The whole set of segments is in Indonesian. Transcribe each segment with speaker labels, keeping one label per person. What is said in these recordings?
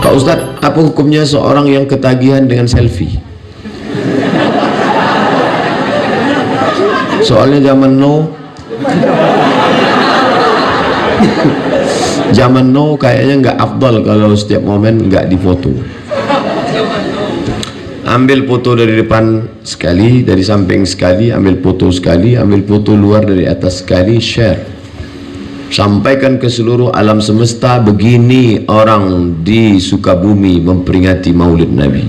Speaker 1: Pak Ustadz, apa hukumnya seorang yang ketagihan dengan selfie? Soalnya zaman now kayaknya nggak afdal kalau setiap momen nggak difoto. Ambil foto dari depan sekali, dari samping sekali, ambil foto sekali, ambil foto luar dari atas sekali, share. Sampaikan ke seluruh alam semesta, begini orang di Sukabumi memperingati Maulid Nabi.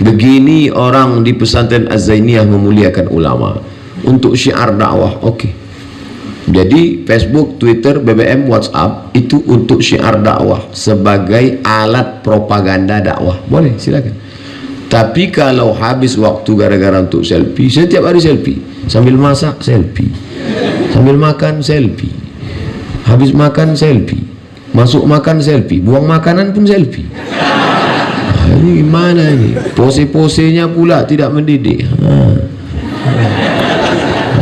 Speaker 1: Begini orang di pesantren Az-Zainiyah memuliakan ulama. Untuk syiar dakwah, oke. Jadi Facebook, Twitter, BBM, WhatsApp itu untuk syiar dakwah sebagai alat propaganda dakwah. Boleh, silakan. Tapi kalau habis waktu gara-gara untuk selfie, setiap hari selfie, sambil masak selfie, sambil makan selfie, habis makan selfie, masuk makan selfie, buang makanan pun selfie. Nah, ini gimana ini? Pose-posenya pula tidak mendidik. Nah,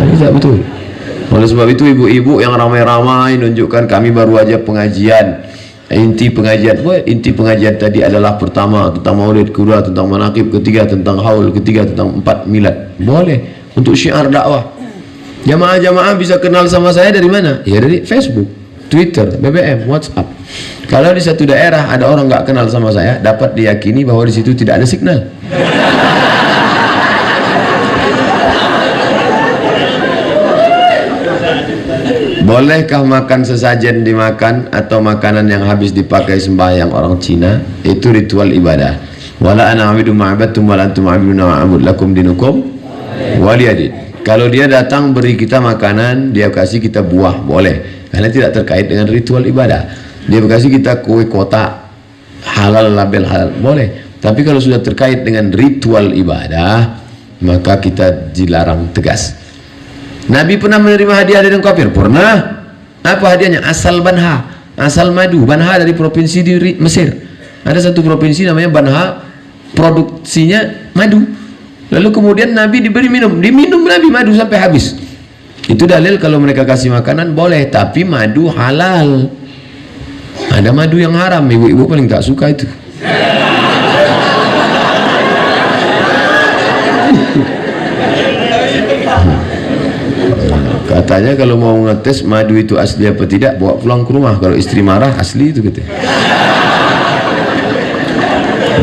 Speaker 1: ini tidak betul. Oleh sebab itu ibu-ibu yang ramai-ramai menunjukkan kami baru aja pengajian. Inti pengajian tadi adalah pertama tentang maulid, kedua tentang manaqib, ketiga tentang haul, ketiga tentang 4 milad. Boleh untuk syiar dakwah. Jamaah-jamaah bisa kenal sama saya dari mana? Ya dari Facebook, Twitter, BBM, WhatsApp. Kalau di satu daerah ada orang nggak kenal sama saya, dapat diyakini bahwa di situ tidak ada signal. Bolehkah makan sesajen dimakan atau makanan yang habis dipakai sembahyang orang Cina? Itu ritual ibadah. Wala ana a'budu ma'abattum wa la antum a'buduna ma'abud lakum dinukum waliyadin. Kalau dia datang beri kita makanan, dia kasih kita buah, boleh. Karena tidak terkait dengan ritual ibadah. Dia kasih kita kue kotak, halal, label halal, boleh. Tapi kalau sudah terkait dengan ritual ibadah, maka kita dilarang tegas. Nabi pernah menerima hadiah dari orang kafir? Pernah. Apa hadiahnya? Asal Banha, asal madu. Banha dari provinsi di Mesir. Ada satu provinsi namanya Banha, produksinya madu. Lalu kemudian Nabi diberi minum, diminum Nabi madu sampai habis. Itu dalil kalau mereka kasih makanan boleh, tapi madu halal. Ada madu yang haram, ibu-ibu paling tak suka itu. Katanya kalau mau ngetes madu itu asli apa tidak, bawa pulang ke rumah. Kalau istri marah, asli itu gitu.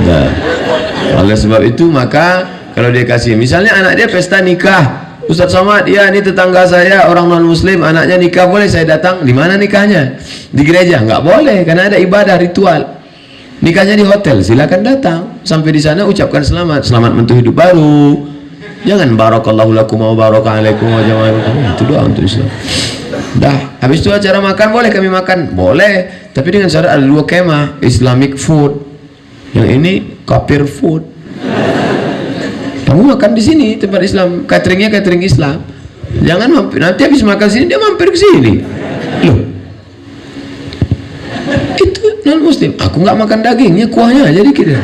Speaker 1: Nah, oleh sebab itu maka kalau dia kasih, misalnya anak dia pesta nikah, Ustaz Somad, ya ini tetangga saya orang non muslim, anaknya nikah, boleh saya datang? Di mana nikahnya? Di gereja? Nggak boleh, karena ada ibadah ritual. Nikahnya di hotel, silakan datang. Sampai di sana ucapkan selamat, selamat menantu hidup baru. Jangan barakallahu lakum wa barakalaikum wa jama'a. Itu doa untuk Islam. Dah, habis itu acara makan boleh kami makan? Boleh, tapi dengan syarat ada 2 kemah, Islamic food. Yang ini kafir food. Kamu makan di sini tempat Islam, cateringnya catering Islam. Jangan mampir, nanti habis makan sini dia mampir ke sini. Loh. Itu non muslim. Aku nggak makan dagingnya, kuahnya aja dikit ya.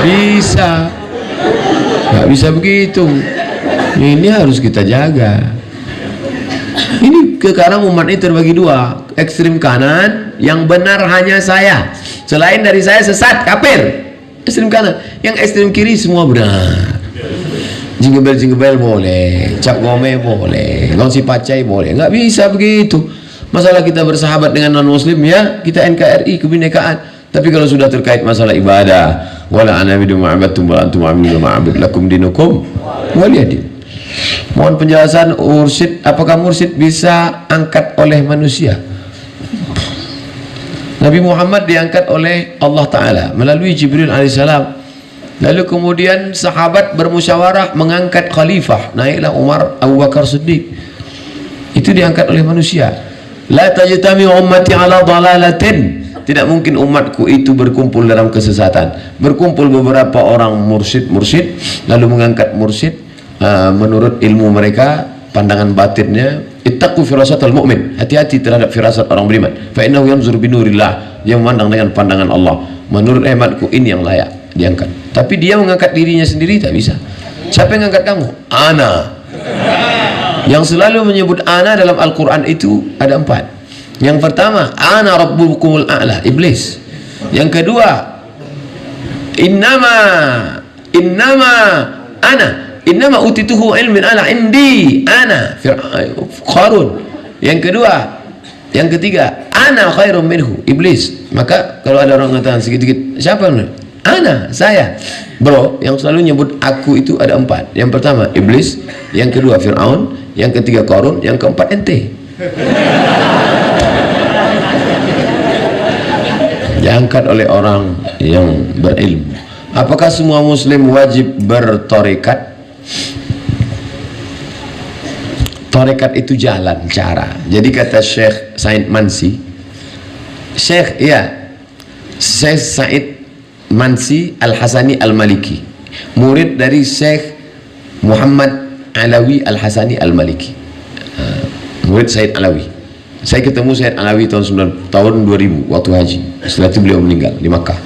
Speaker 1: Bisa, nggak bisa begitu. Ini harus kita jaga. Ini sekarang umat ini terbagi 2, ekstrim kanan yang benar hanya saya, selain dari saya sesat, kafir. Ekstrim kanan, yang ekstrim kiri semua benar. Jingle-bell boleh, cap gome boleh, gongsi pacai boleh. Nggak bisa begitu. Masalah kita bersahabat dengan non muslim ya, kita NKRI, kebinekaan. Tapi kalau sudah terkait masalah ibadah, wala ana bidu ma'abattum wa antum a'budu ma'abud lakum dinukum waliyadin. Mohon penjelasan mursyid, apakah mursyid bisa angkat oleh manusia? Nabi Muhammad diangkat oleh Allah Ta'ala melalui Jibril alaihissalam. Lalu kemudian sahabat bermusyawarah mengangkat khalifah, naiklah Umar, Abu Bakar Siddiq. Itu diangkat oleh manusia. La tajtami ummati ala dhalalatin. Tidak mungkin umatku itu berkumpul dalam kesesatan. Berkumpul beberapa orang mursyid lalu mengangkat mursyid menurut ilmu mereka, pandangan batinnya. Ittaqu firasatal mu'min, hati-hati terhadap firasat orang beriman. Fa innahu yanzur binurillah, dia memandang dengan pandangan Allah. Menurut hematku ini yang layak diangkat. Tapi dia mengangkat dirinya sendiri tak bisa. Siapa yang mengangkat kamu? Ana. Yang selalu menyebut ana dalam Al-Quran itu ada 4. Yang pertama, ana rabbukumul a'la, iblis. Yang kedua, innama innama utituhu ilmin ala indi ana Qarun. Yang kedua, yang ketiga, ana khairum minhu, iblis. Maka kalau ada orang mengatakan sedikit-sedikit, siapa? Ana, saya. Bro, yang selalu nyebut aku itu ada 4. Yang pertama iblis, yang kedua Fir'aun, yang ketiga Qarun, yang keempat ente. Diangkat oleh orang yang berilmu. Apakah semua muslim wajib bertarekat? Tarekat itu jalan, cara. Jadi kata Syekh Said Mansi, Syekh Said Mansi Al-Hasani Al-Maliki, murid dari Syekh Muhammad Alawi Al-Hasani Al-Maliki, murid Said Alawi. Saya ketemu Said Alawi tahun 2000 waktu haji. Setelah itu beliau meninggal di Makkah.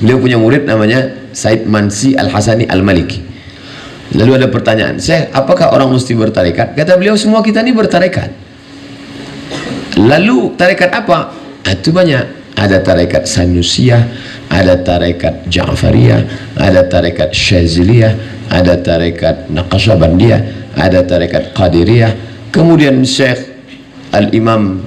Speaker 1: Beliau punya murid namanya Said Mansi Al-Hasani Al-Maliki. Lalu ada pertanyaan, Syekh, apakah orang mesti bertarekat? Kata beliau, semua kita ini bertarekat. Lalu tarekat apa? Itu banyak. Ada tarekat Sanusiyah, ada tarekat Ja'fariyah, ada tarekat Syaziliyah, ada tarekat Naqsyabandiyah, ada tarekat Qadiriyah. Kemudian Syekh Al-Imam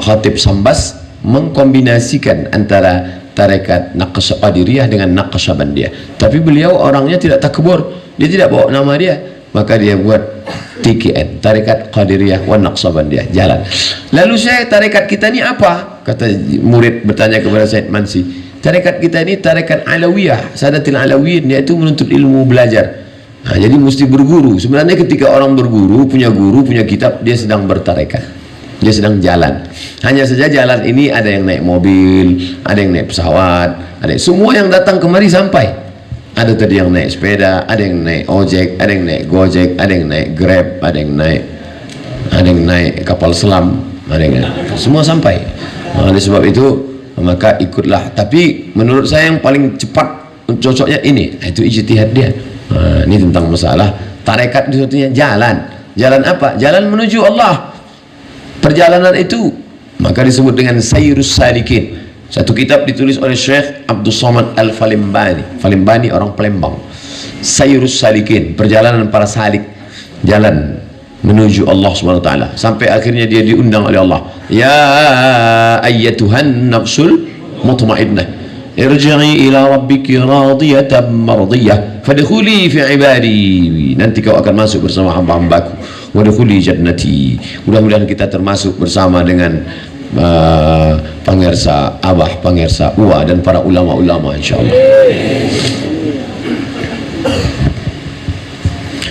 Speaker 1: Khatib Sambas mengkombinasikan antara tarekat Qadiriyah dengan Naqsyabandiyah. Tapi beliau orangnya tidak takbur, dia tidak bawa nama dia, maka dia buat TKN, tarekat Qadiriyah wa Naqsyabandiyah, jalan. Lalu saya, tarekat kita ini apa? Kata murid bertanya kepada Said Mansi, tarekat kita ini tarekat Alawiyah, Sadatil Alawiyin, yaitu menuntut ilmu, belajar. Nah, jadi mesti berguru. Sebenarnya ketika orang berguru, punya guru, punya kitab, dia sedang bertarekat, dia sedang jalan. Hanya saja jalan ini ada yang naik mobil, ada yang naik pesawat, ada semua yang datang kemari sampai. Ada tadi yang naik sepeda, ada yang naik ojek, ada yang naik gojek, ada yang naik grab, ada yang naik kapal selam, ada yang naik, semua sampai. Oleh sebab itu maka ikutlah. Tapi menurut saya yang paling cepat cocoknya ini, itu ijtihad dia. Ini tentang masalah tarekat, disebutnya jalan. Jalan apa? Jalan menuju Allah. Perjalanan itu maka disebut dengan Sayrus Salikin. Satu kitab ditulis oleh Syekh Abdul Somad Al-Falimbani. Falimbani orang Palembang. Sayrus Salikin, perjalanan para salik, jalan menuju Allah Subhanahu wa taala. Sampai akhirnya dia diundang oleh Allah. Ya ayyatuhan nafsul mutmainnah, irji'i ila rabbiki radiyatan mardiyah fadkhuli fi ibadi. Nanti kau akan masuk bersama hamba-hambaku. Wadkhuli jannati. Mudah-mudahan kita termasuk bersama dengan Pangersa Abah, Pangersa Uwa dan para ulama-ulama insyaallah.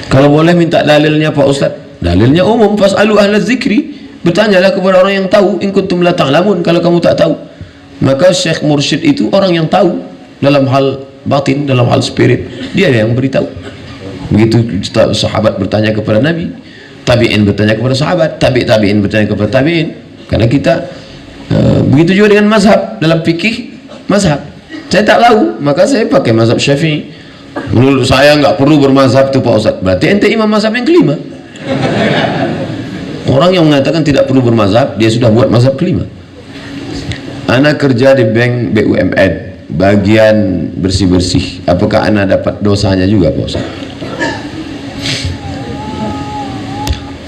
Speaker 1: Kalau boleh minta dalilnya Pak Ustaz. Dalilnya umum, fas'alu ahla dzikri, bertanyalah kepada orang yang tahu, in kuntum la ta'lamun, kalau kamu tak tahu. Maka Syekh Mursyid itu orang yang tahu dalam hal batin, dalam hal spirit, dia yang beritahu. Begitu sahabat bertanya kepada Nabi, tabi'in bertanya kepada sahabat, tabi'in bertanya kepada tabi'in. Karena kita begitu juga dengan mazhab, dalam fikih mazhab. Saya tak tahu, maka saya pakai mazhab Syafi'i. Menurut saya nggak perlu bermazhab tu Pak Ustaz. Berarti ente imam mazhab yang kelima. Orang yang mengatakan tidak perlu bermazhab, dia sudah buat mazhab kelima. Anak kerja di bank BUMN, bagian bersih-bersih. Apakah anak dapat dosanya juga Pak Ustaz?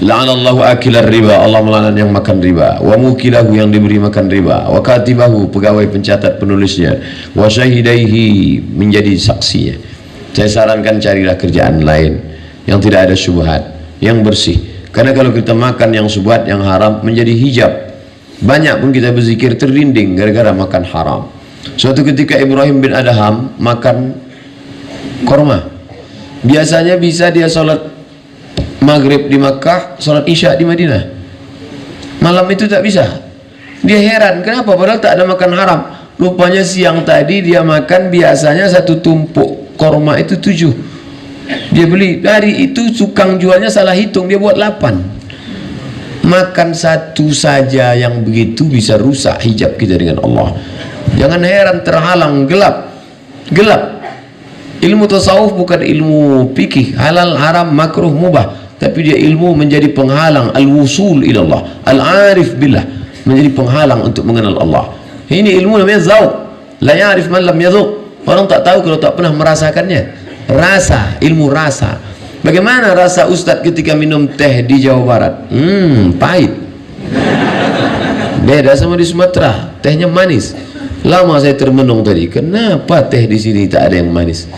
Speaker 1: La'anallahu akilar riba, Allah melaknat yang makan riba, wa mukilahu yang diberi makan riba, wa katibahu pegawai pencatat penulisnya, wa syahidaihi menjadi saksinya. Saya sarankan carilah kerjaan lain yang tidak ada syubhat, yang bersih. Karena kalau kita makan yang syubhat, yang haram, menjadi hijab. Banyak pun kita berzikir terlinding gara-gara makan haram. Suatu ketika Ibrahim bin Adham makan korma. Biasanya bisa dia sholat Maghrib di Makkah, sholat Isya di Madinah. Malam itu tak bisa. Dia heran, kenapa? Padahal tak ada makan haram. Rupanya siang tadi dia makan, biasanya satu tumpuk korma itu 7. Dia beli, hari itu tukang jualnya salah hitung, dia buat 8. Makan satu saja yang begitu bisa rusak hijab kita dengan Allah. Jangan heran terhalang, gelap. Ilmu tasawuf bukan ilmu fikih, halal, haram, makruh, mubah. tapi dia ilmu menjadi penghalang al-wusul ilallah, al-arif billah, menjadi penghalang untuk mengenal Allah. Ini ilmu namanya zauq. La ya'rif man lam yadhuq. Orang tak tahu kalau tak pernah merasakannya. Rasa, ilmu rasa. Bagaimana rasa Ustadz ketika minum teh di Jawa Barat? Pahit. Beda sama di Sumatera, tehnya manis. Lama saya termenung tadi, kenapa teh di sini tak ada yang manis?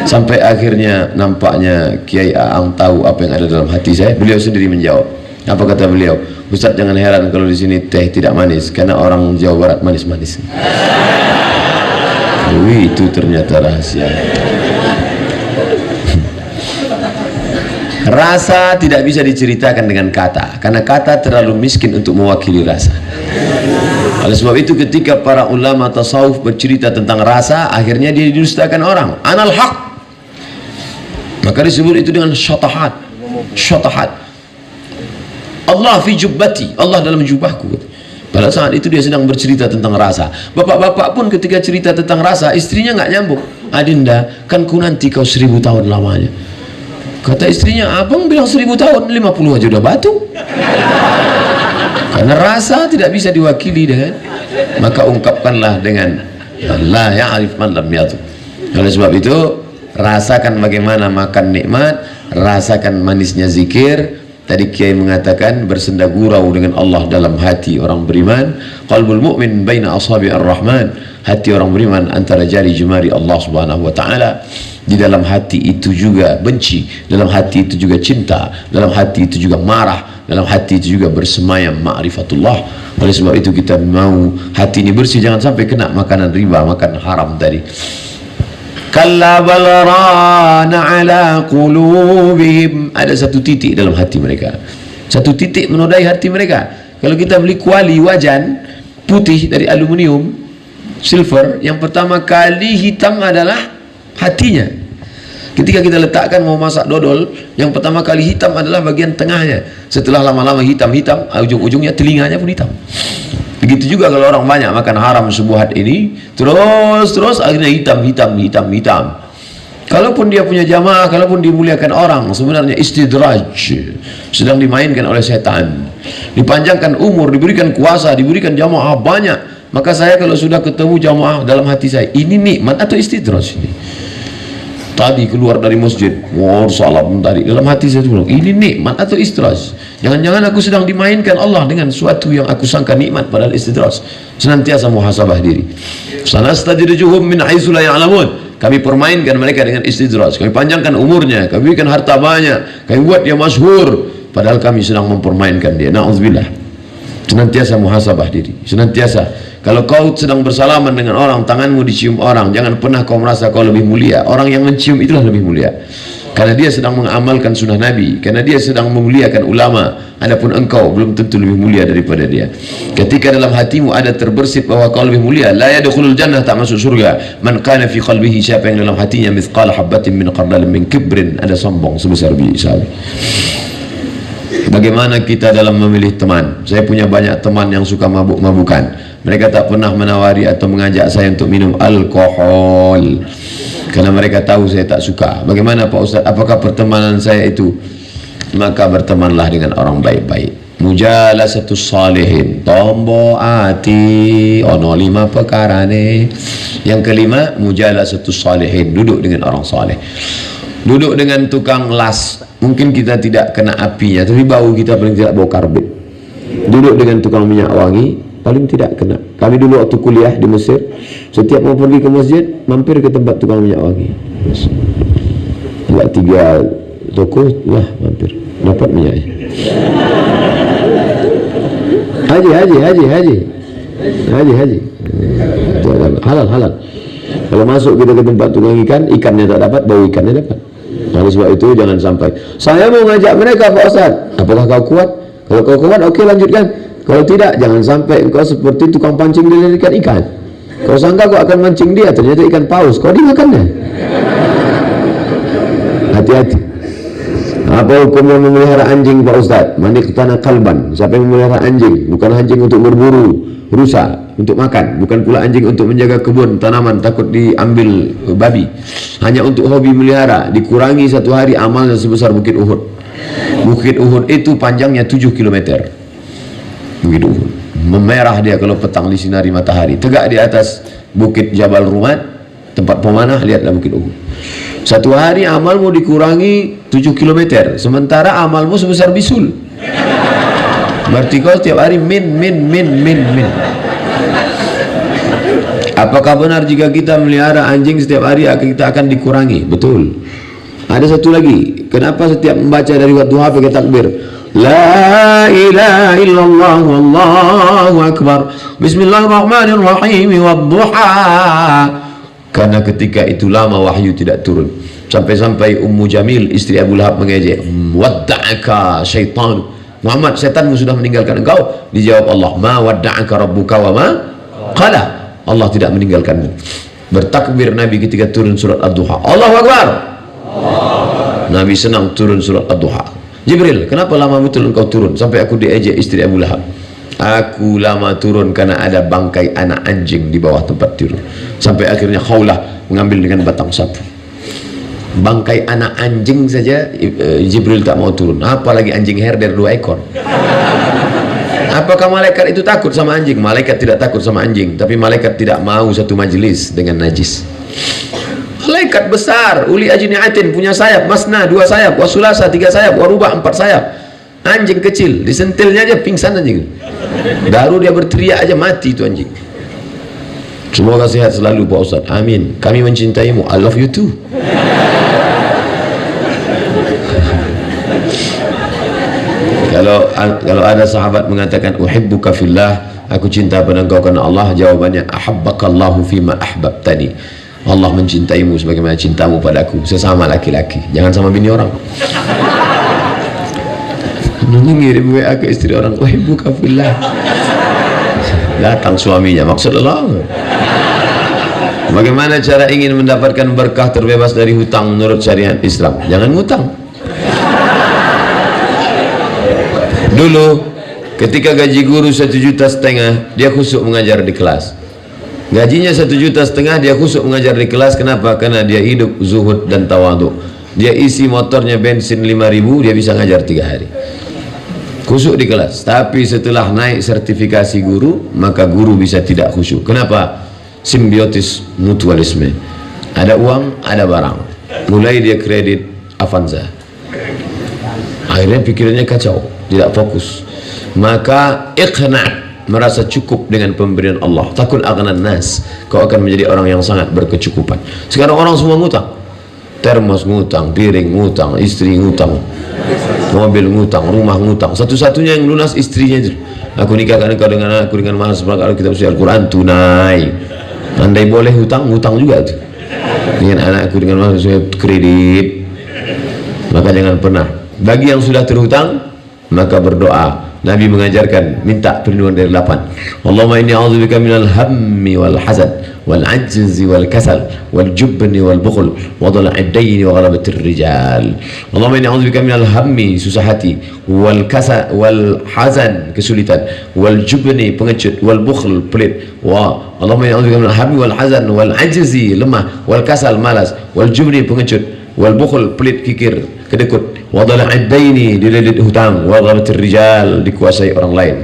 Speaker 1: Sampai akhirnya nampaknya Kiai Aang tahu apa yang ada dalam hati saya. Beliau sendiri menjawab. Apa kata beliau? Ustadz, jangan heran kalau di sini teh tidak manis, karena orang Jawa Barat manis-manis. Itu ternyata rahasia. Rasa tidak bisa diceritakan dengan kata, karena kata terlalu miskin untuk mewakili rasa. Oleh sebab itu ketika para ulama tasawuf bercerita tentang rasa, akhirnya dia didustakan orang. Anal haq, maka disebut itu dengan syatahat. Syatahat. Allah fi jubbati, Allah dalam jubahku. Pada saat itu dia sedang bercerita tentang rasa. Bapak-bapak pun ketika cerita tentang rasa, istrinya nggak nyambung. Adinda, kan ku nanti kau 1000 tahun lamanya. Kata istrinya, abang bilang 1000 tahun, 50 aja udah batu. Karena rasa tidak bisa diwakili dengan, maka ungkapkanlah dengan la ya'rif man lam yadhuq. Oleh sebab itu, rasakan bagaimana makan nikmat, rasakan manisnya zikir. Tadi Kiai mengatakan bersenda gurau dengan Allah dalam hati orang beriman. Qalbul mu'min baina asabi ar-rahman. Hati orang beriman antara jari jemari Allah Subhanahu wa taala. Di dalam hati itu juga benci, dalam hati itu juga cinta, dalam hati itu juga marah, dalam hati itu juga bersemayam ma'rifatullah. Oleh sebab itu kita mau hati ini bersih, jangan sampai kena makanan riba, makan haram tadi. Kalla bal rana ala qulubihim. Ada satu titik dalam hati mereka, satu titik menodai hati mereka. Kalau kita beli kuali wajan putih dari aluminium, silver, yang pertama kali hitam adalah hatinya. Ketika kita letakkan mau masak dodol, yang pertama kali hitam adalah bagian tengahnya. Setelah lama-lama hitam-hitam, ujung-ujungnya telinganya pun hitam. Begitu juga kalau orang banyak makan haram subuhat ini, terus akhirnya hitam. Kalaupun dia punya jamaah, kalaupun dimuliakan orang, sebenarnya istidraj, sedang dimainkan oleh setan. Dipanjangkan umur, diberikan kuasa, diberikan jamaah banyak. Maka saya kalau sudah ketemu jamaah dalam hati saya, ini nikmat atau istidraj ini? Tadi keluar dari masjid, salam tadi, dalam hati saya bilang, ini nikmat atau istidraj? Jangan-jangan aku sedang dimainkan Allah dengan suatu yang aku sangka nikmat padahal istidraj. Senantiasa muhasabah diri. Sanastadrijuhum min haitsu la ya'lamun. Kami permainkan mereka dengan istidraj. Kami panjangkan umurnya, kami berikan harta banyak, kami buat dia masyhur, padahal kami sedang mempermainkan dia. Na'udzubillah. Senantiasa muhasabah diri, senantiasa. Kalau kau sedang bersalaman dengan orang, tanganmu dicium orang, jangan pernah kau merasa kau lebih mulia. Orang yang mencium itulah lebih mulia, karena dia sedang mengamalkan sunnah Nabi, karena dia sedang memuliakan ulama. Adapun engkau belum tentu lebih mulia daripada dia. Ketika dalam hatimu ada terbersit bahwa kau lebih mulia, la yadkhulul jannah, tak masuk surga. Man kana fi qalbihi, siapa yang dalam hatinya mithqala habatin min khardalin min kibrin, ada sombong sebesar biji sawi. Bagaimana kita dalam memilih teman? Saya punya banyak teman yang suka mabuk-mabukan. Mereka tak pernah menawari atau mengajak saya untuk minum alkohol, karena mereka tahu saya tak suka. Bagaimana Pak Ustaz? Apakah pertemanan saya itu? Maka bertemanlah dengan orang baik-baik. Mujalasatus salihin, tombo ati ono 5 perkara ne. Yang kelima, mujalasatus salihin, duduk dengan orang saleh. Duduk dengan tukang las, mungkin kita tidak kena apinya, tapi bau kita paling tidak bau karbit. Duduk dengan tukang minyak wangi, paling tidak kena. Kami dulu waktu kuliah di Mesir, setiap mau pergi ke masjid, mampir ke tempat tukang minyak wangi. Enggak 3 toko, lah mampir, dapat minyaknya. Haji. Halal. Kalau masuk kita ke tempat tukang ikan, ikannya tak dapat, bau ikannya dapat. Oleh sebab itu jangan sampai saya mau ngajak mereka, Pak Ustaz, apakah kau kuat? Kalau kau kuat, oke, lanjutkan. Kalau tidak, jangan sampai engkau seperti tukang pancing dari ikan. Kau sangka kau akan mancing dia, ternyata ikan paus, kau dimakannya. Hati-hati. Apa hukumnya memelihara anjing, Pak Ustaz? Maniqtana kalban, siapa yang memelihara anjing? Bukan anjing untuk berburu rusa, untuk makan, bukan pula anjing untuk menjaga kebun tanaman takut diambil babi, hanya untuk hobi melihara, dikurangi 1 hari amalnya sebesar bukit Uhud. Bukit Uhud itu panjangnya 7 kilometer. Bukit Uhud memerah dia kalau petang disinari matahari. Tegak di atas bukit Jabal Rumat, tempat pemanah, lihatlah Bukit Uhud. Satu hari amalmu dikurangi 7 kilometer, sementara amalmu sebesar bisul. Berarti kau setiap hari min. Apakah benar jika kita melihara anjing setiap hari kita akan dikurangi? Betul. Ada satu lagi, kenapa setiap membaca dari waktu duha pakai takbir? La ilaha illallah wallahu akbar, bismillahirrahmanirrahim, wadduha. Karena ketika itu lama wahyu tidak turun. Sampai-sampai Ummu Jamil istri Abu Lahab mengejek, wadda'aka syaitan. Muhammad, setanmu sudah meninggalkan engkau. Dijawab Allah, ma wadda'aka rabbuka wa ma qala. Allah tidak meninggalkanmu. Bertakbir Nabi ketika turun surat Ad-Duha. Allahu Akbar. Nabi senang turun surat Ad-Duha. Jibril, kenapa lama betul engkau turun? Sampai aku diejek istri Abu Lahab. Aku lama turun karena ada bangkai anak anjing di bawah tempat tidur. Sampai akhirnya Khawlah mengambil dengan batang sapu. Bangkai anak anjing saja Jibril tak mau turun, apalagi anjing herder 2 ekor. Apakah malaikat itu takut sama anjing? Malaikat tidak takut sama anjing, tapi malaikat tidak mau satu majelis dengan najis. Malaikat besar, uli ajni'atin, punya sayap, masna 2 sayap, wasulasa 3 sayap, warubah 4 sayap. Anjing kecil, disentilnya aja pingsan anjing. Baru dia berteriak aja mati itu anjing. Semoga sehat selalu Pak Ustaz. Amin. Kami mencintaimu. I love you too. Kalau ada sahabat mengatakan uhibbuka fillah, aku cinta pada engkau karena Allah, jawabannya ahabbakallahu fima ahbabtani. Allah mencintaimu sebagaimana cintamu padaku, sesama laki-laki, jangan sama bini orang. Ngirim WA ke istri orang, uhibbuka fillah. Datang suaminya, maksud Allah. Bagaimana cara ingin mendapatkan berkah terbebas dari hutang menurut syariat Islam? Jangan ngutang. Dulu ketika gaji guru 1,5 juta, dia khusyuk mengajar di kelas. Gajinya 1,5 juta, dia khusyuk mengajar di kelas. Kenapa? Karena dia hidup zuhud dan tawadhu. Dia isi motornya bensin 5.000, dia bisa ngajar 3 hari. Khusyuk di kelas. Tapi setelah naik sertifikasi guru, maka guru bisa tidak khusyuk. Kenapa? Simbiotis mutualisme. Ada uang, ada barang. Mulai dia kredit Avanza. Akhirnya pikirannya kacau, tidak fokus. Maka iqna', merasa cukup dengan pemberian Allah. Takun aghnan nas, kau akan menjadi orang yang sangat berkecukupan. Sekarang orang semua ngutang. Termos ngutang, piring ngutang, istri ngutang, mobil ngutang, rumah ngutang. Satu-satunya yang lunas istrinya itu. Aku nikahkan engkau dengan anakku dengan mahar seperangkat kitab suci Al-Quran tunai. Andai boleh hutang, ngutang juga itu. Dengan anakku dengan mahar sesuai kredit. Maka jangan pernah. Bagi yang sudah terhutang, maka berdoa. Nabi mengajarkan minta perlindungan dari 8. Allahumma inni a'udzubika minal hammi wal hazan wal ajzi wal kasal wal jubni wal bukhl wa dhala'id dayn wa ghalabatir rijal. Allahumma inni a'udzubika minal hammi, susah hati, wal kasal wal hazan, kesulitan, wal jubni, pengecut, wal bukhl, pelit. Wa Allahumma inni a'udzubika minal hammi wal hazan wal ajzi, lemah, wal kasal, malas, wal jubni, pengecut, wal bukhl, pelit, kikir, kedekut, wa dhala'id daini, dililit hutang, wa ghalabatir rijal, dikuasai orang lain.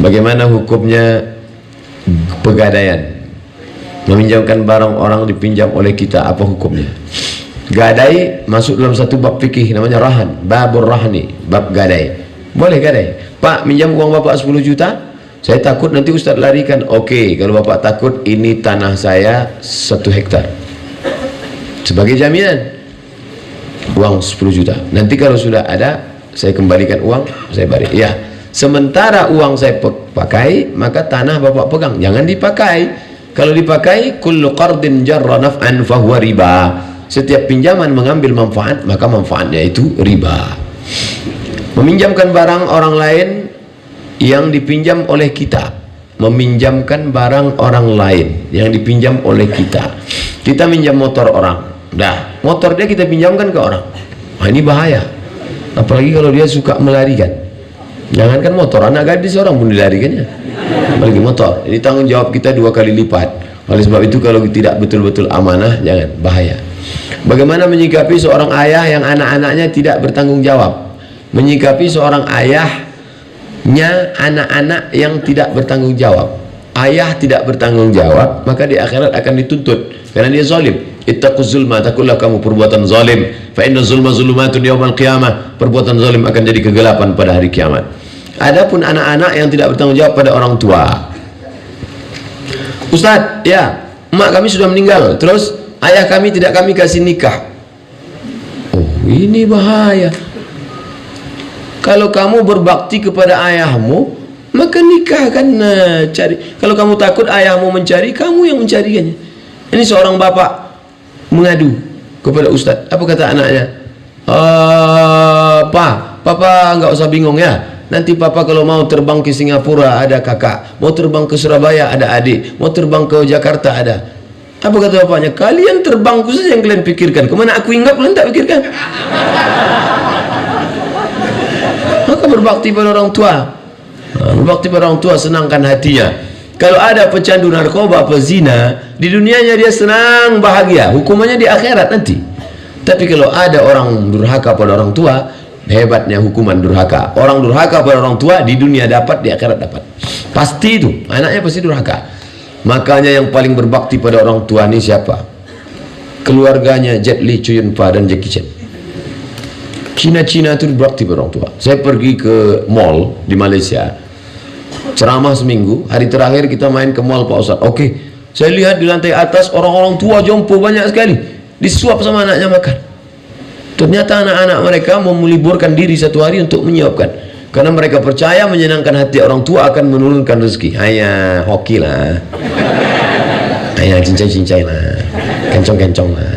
Speaker 1: Bagaimana hukumnya pegadaian? Meminjamkan barang orang dipinjam oleh kita, apa hukumnya? Gadai masuk dalam satu bab fikih namanya rahan, babur rahni, bab gadai. Boleh gadai. Pak, minjam uang bapak 10 juta, saya takut nanti Ustaz larikan. Oke, kalau bapak takut, ini tanah saya 1 hektar sebagai jaminan, uang 10 juta. Nanti kalau sudah ada, saya kembalikan uang, saya balik. Ya, sementara uang saya pakai, maka tanah bapak pegang, jangan dipakai. Kalau dipakai, kullu qardin jarra naf'an fahuwa riba. Setiap pinjaman mengambil manfaat, maka manfaatnya itu riba. Meminjamkan barang orang lain yang dipinjam oleh kita. Meminjamkan barang orang lain yang dipinjam oleh kita. Kita minjam motor orang. Dah, motor dia kita pinjamkan ke orang. Nah, ini bahaya. Apalagi kalau dia suka melarikan. Jangankan motor, anak gadis orang pun dilarikannya. Apalagi motor. Ini tanggung jawab kita 2 kali lipat. Oleh sebab itu kalau tidak betul-betul amanah, jangan, bahaya. Bagaimana menyikapi seorang ayah yang anak-anaknya tidak bertanggung jawab? Menyikapi seorang ayahnya anak-anak yang tidak bertanggung jawab. Ayah tidak bertanggung jawab, maka di akhirat akan dituntut karena dia zalim. Ittaquz zulma, takutlah kamu perbuatan zalim. Fa inna zulma zulumatun yaumal qiyamah. Perbuatan zalim akan jadi kegelapan pada hari kiamat. Adapun anak-anak yang tidak bertanggung jawab pada orang tua. Ustaz, ya, emak kami sudah meninggal, terus ayah kami tidak kami kasih nikah. Oh, ini bahaya. Kalau kamu berbakti kepada ayahmu, maka nikahkan, cari. Kalau kamu takut ayahmu mencari, kamu yang mencarinya. Ini seorang bapak mengadu kepada ustaz. Apa kata anaknya? Papa nggak usah bingung ya. Nanti papa kalau mau terbang ke Singapura ada kakak, mau terbang ke Surabaya ada adik, mau terbang ke Jakarta ada. Apa kata bapaknya? Kalian terbang khusus yang kalian pikirkan. Kemana aku hinggap kalian tak pikirkan. Maka berbakti pada orang tua. Berbakti pada orang tua, senangkan hatinya. Kalau ada pecandu narkoba, pezina, di dunianya dia senang, bahagia, hukumannya di akhirat nanti. Tapi kalau ada orang durhaka pada orang tua, hebatnya hukuman durhaka. Orang durhaka pada orang tua di dunia dapat, di akhirat dapat. Pasti itu, anaknya pasti durhaka. Makanya yang paling berbakti pada orang tua ini siapa? Keluarganya Jet Li, Chow Yun Fat dan Jackie Chan. Cina-Cina itu berbakti pada orang tua. Saya pergi ke mall di Malaysia, ceramah seminggu, hari terakhir kita main ke mall Pak Ustaz. Oke, saya lihat di lantai atas orang-orang tua jompo banyak sekali, disuap sama anaknya makan. Ternyata anak-anak mereka mau meliburkan diri satu hari untuk menyiapkan, karena mereka percaya menyenangkan hati orang tua akan menurunkan rezeki. Ayah hoki lah, ayah cincai-cincai lah, kencong-kencong lah.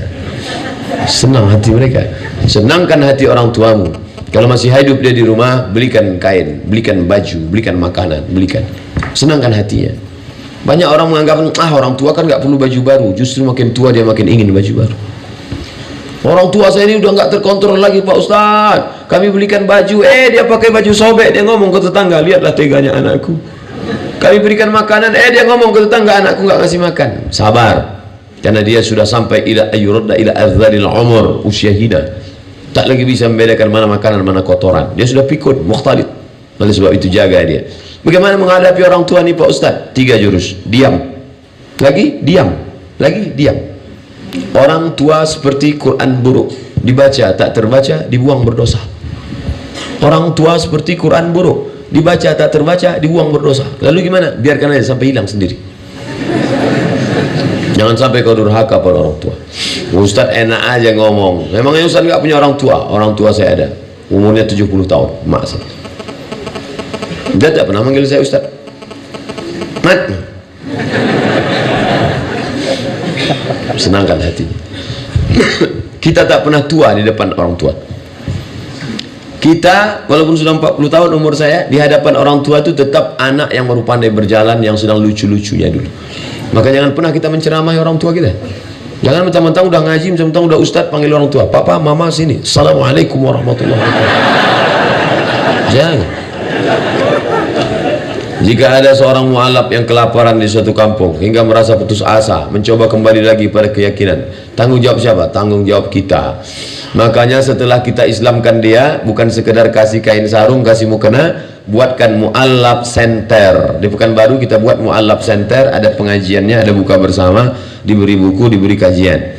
Speaker 1: Senang hati mereka. Senangkan hati orang tuamu. Kalau masih hidup dia di rumah, belikan kain, belikan baju, belikan makanan, belikan. Senangkan hatinya. Banyak orang menganggap, orang tua kan nggak perlu baju baru. Justru makin tua dia makin ingin baju baru. Orang tua saya ini udah nggak terkontrol lagi Pak Ustaz. Kami belikan baju, dia pakai baju sobek. Dia ngomong ke tetangga, lihatlah teganya anakku. Kami berikan makanan, dia ngomong ke tetangga, anakku nggak ngasih makan. Sabar, karena dia sudah sampai ila ayyurda ila adzaril umur, usia hina. Tak lagi bisa membedakan mana makanan, mana kotoran. Dia sudah pikun, mukhtalid. Oleh sebab itu jaga dia. Bagaimana menghadapi orang tua ni Pak Ustaz? 3 jurus. Diam. Lagi diam. Lagi diam. Orang tua seperti Quran buruk. Dibaca, tak terbaca, dibuang berdosa. Orang tua seperti Quran buruk. Dibaca, tak terbaca, dibuang berdosa. Lalu gimana? Biarkan aja sampai hilang sendiri. Jangan sampai kau durhaka pada orang tua. Ustaz enak aja ngomong. Memangnya Ustaz nggak punya orang tua? Orang tua saya ada. Umurnya 70 tahun. Mak saya. Dia tak pernah manggil saya Ustaz. Mat. Senangkan hatinya. Kita tak pernah tua di depan orang tua. Kita walaupun sudah 40 tahun umur saya, di hadapan orang tua itu tetap anak yang baru pandai berjalan, yang sedang lucu-lucunya dulu. Maka jangan pernah kita menceramai orang tua kita. Jangan mentang-mentang udah ngaji, mentang-mentang udah ustaz panggil orang tua, papa, mama sini, assalamualaikum warahmatullahi wabarakatuh. Jangan. Jika ada seorang mu'alaf yang kelaparan di suatu kampung hingga merasa putus asa, mencoba kembali lagi pada keyakinan, tanggung jawab siapa? Tanggung jawab kita. Makanya setelah kita Islamkan dia, bukan sekedar kasih kain sarung, kasih mukena, buatkan mu'alaf center. Di Pekanbaru kita buat mu'alaf center, ada pengajiannya, ada buka bersama, diberi buku, diberi kajian.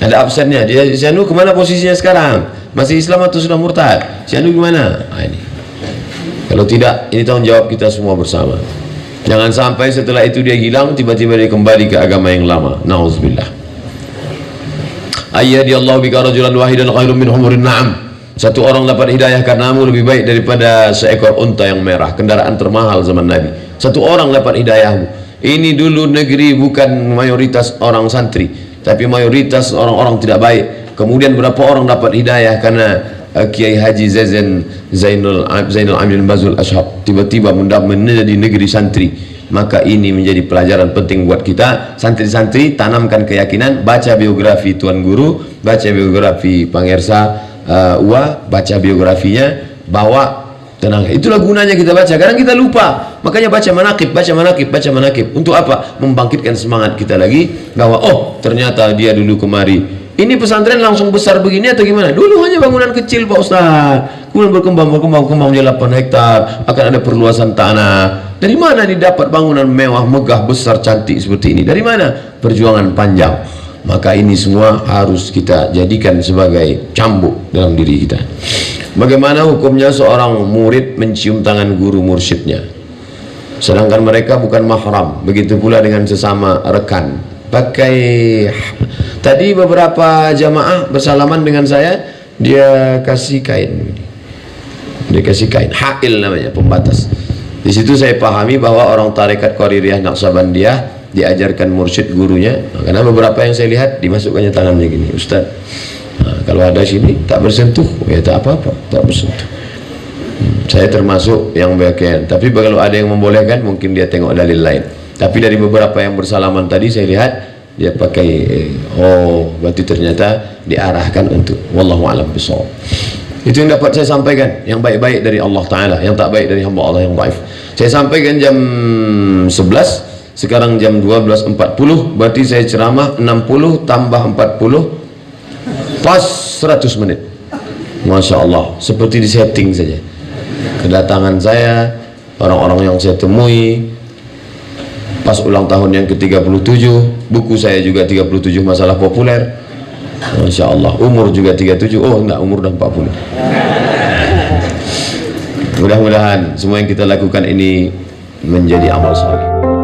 Speaker 1: Ada absennya. Dia, si Anu kemana posisinya sekarang? Masih Islam atau sudah murtad? Si Anu gimana? Ini. Kalau tidak, ini tanggung jawab kita semua bersama. Jangan sampai setelah itu dia hilang, tiba-tiba dia kembali ke agama yang lama. Na'udzubillah. Ayyadiyallahu bika rajulan wahidan khairum min humurin na'am. Satu orang dapat hidayah karenamu lebih baik daripada seekor unta yang merah, kendaraan termahal zaman Nabi. Satu orang dapat hidayahmu. Ini dulu negeri bukan mayoritas orang santri, tapi mayoritas orang-orang tidak baik. Kemudian berapa orang dapat hidayah karena Kiai Haji Zainul Abidin Bazul Ashab tiba-tiba menjadi negeri santri. Maka ini menjadi pelajaran penting buat kita santri-santri. Tanamkan keyakinan, baca biografi Tuan Guru, baca biografi Pangersa baca biografinya, bawa, tenang. Itulah gunanya kita baca. Kadang kita lupa, makanya baca manaqib, baca manaqib, baca manaqib. Untuk apa? Membangkitkan semangat kita lagi bahwa oh ternyata dia dulu kemari Ini pesantren langsung besar begini atau gimana? Dulu hanya bangunan kecil Pak Ustaz, kemudian berkembang menjadi 8 hektar, akan ada perluasan tanah. Dari mana nih dapat bangunan mewah, megah, besar, cantik seperti ini? Dari mana? Perjuangan panjang. Maka ini semua harus kita jadikan sebagai cambuk dalam diri kita. Bagaimana hukumnya seorang murid mencium tangan guru mursyidnya, sedangkan mereka bukan mahram? Begitu pula dengan sesama rekan. Tadi beberapa jamaah bersalaman dengan saya, dia kasih kain, hail namanya, pembatas. Di situ saya pahami bahwa orang tarekat Qaririyah Naqsabandiyah diajarkan mursyid gurunya, karena beberapa yang saya lihat dimasukkannya tangannya gini, Ustaz, kalau ada sini tak bersentuh, ya tak apa-apa, tak bersentuh. Saya termasuk yang bagian, tapi kalau ada yang membolehkan mungkin dia tengok dalil lain. Tapi dari beberapa yang bersalaman tadi saya lihat dia pakai, berarti ternyata diarahkan untuk wallahu a'lam bishawab. Itu yang dapat saya sampaikan, yang baik-baik dari Allah Ta'ala, yang tak baik dari hamba Allah yang dhaif. Saya sampaikan jam 11, sekarang jam 12.40, berarti saya ceramah 60 tambah 40 pas 100 menit. Masya Allah, seperti di setting saja. Kedatangan saya, orang-orang yang saya temui pas ulang tahun yang ke-37, buku saya juga 37 masalah populer. Masya Allah, umur juga 37, enggak, umur udah 40. Mudah-mudahan semua yang kita lakukan ini menjadi amal saleh.